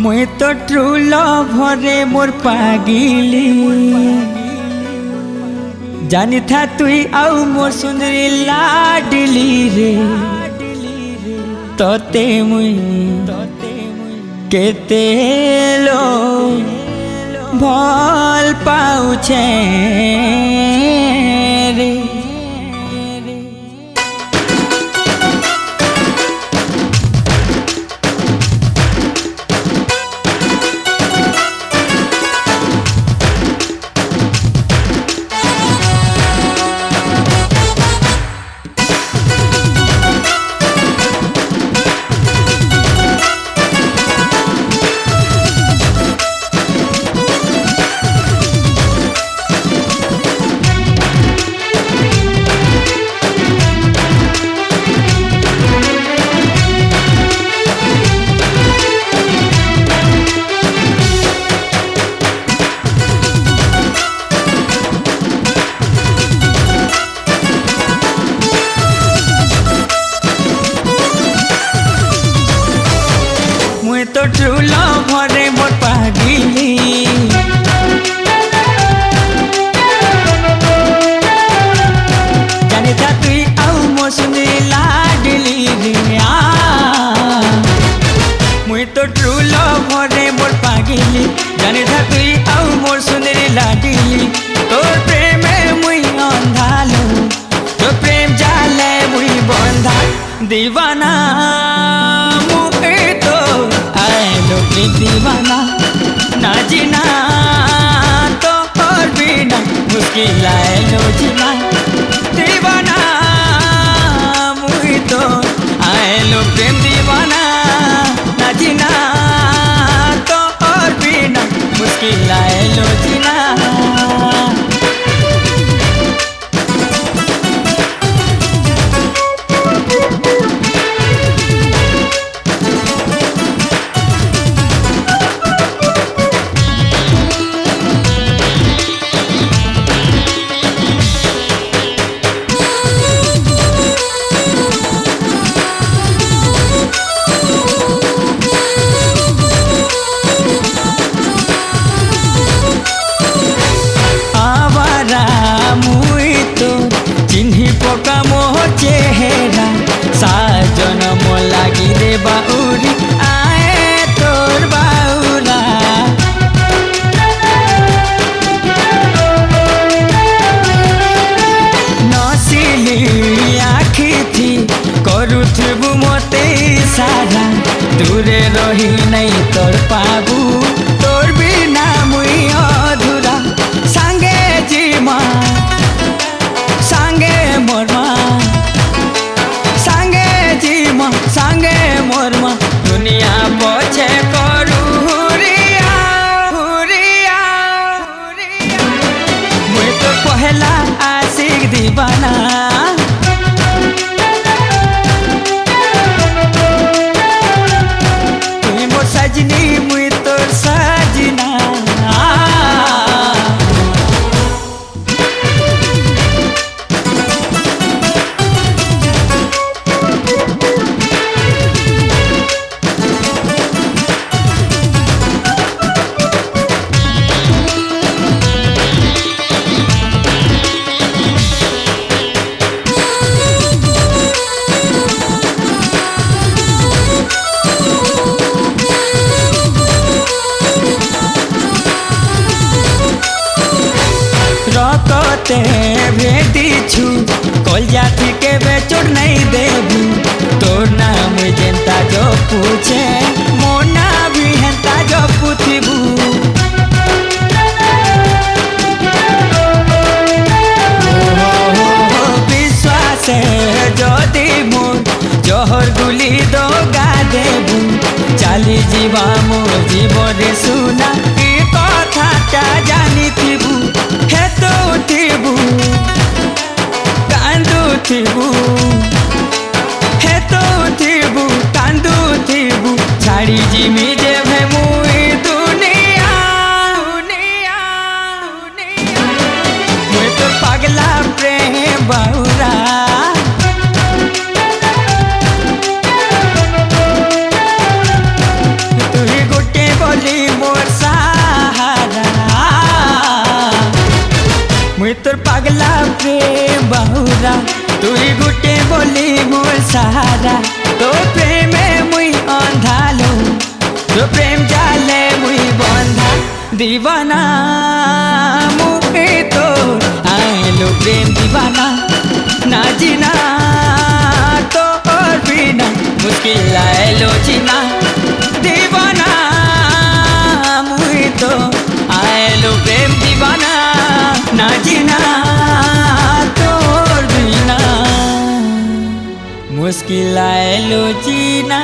मुई तो ट्रू लभरे मोर पागिली जानी था तुई आउ मोर सुंदरी लाडली रे तोते मुई केते लो भल पाउछे रे तो ट्रू लभरे मोर पागिली जाने था तुई आउ मोर सुंदरी लाडली रे मुई तो ट्रू लभरे मोर पागिली जाने था तुई आउ मोर सुंदरी लाडली तोर प्रेमे मुई अंधालो तो प्रेम जाले मुई बंधा दीवाना दीवाना ना जीना तो और बिना मुश्किल है लो जीना दीवाना मुई तो आए लो प्रेम दीवाना ना जीना तो और बिना मुश्किल है लो जीना पोका मोह चेहरा साजन मो लागी रे बाउरी आए तोर बाउला नसिली आखी थी करुथबु मते सारा दूरे रही नहीं तोर पाबू तोर बिना मुई अधूरा सांगे जीमा सांगे मोरमा सांगे जीमा सांगे मोरमा दुनिया पछे करू हुरिया हुरिया मुई तो पहला आशिक दीवाना तुई मोर सजनी मुई तोर सजना रकते भेटी छु कल जाति के बेचोड़ नहीं देबू तोर नाम जेंता जो पूछे मोर ना भी हेंता जो पुथिबू विश्वास जदि मोर जहर गुली दगा देबू चाली जीवा मोर जीवन सुना ई कथाटा जानी थिबू हेतो थिबू कांदू थिबू हेतो थिबू कांदू थिबू छाड़ी जिमी जेबे मुई दुनिया दुनिया दुनिया मुई तो पागला प्रेम बाउरा तुही बोली मोर सहारा मुई तोर पागला प्रेम बहुरा तुई गुटे बोली मोर सहारा तो प्रेम मुई अंधालो तो प्रेम जाले मुई बंधा दीवाना मुई तो आयलो प्रेम दीवाना ना जीना तो और बिना मुश्किल आयलो जीना दीवाना मुई तो आयलो प्रेम दीवाना ना जीना तो और बिना मुश्किल आयलो जीना।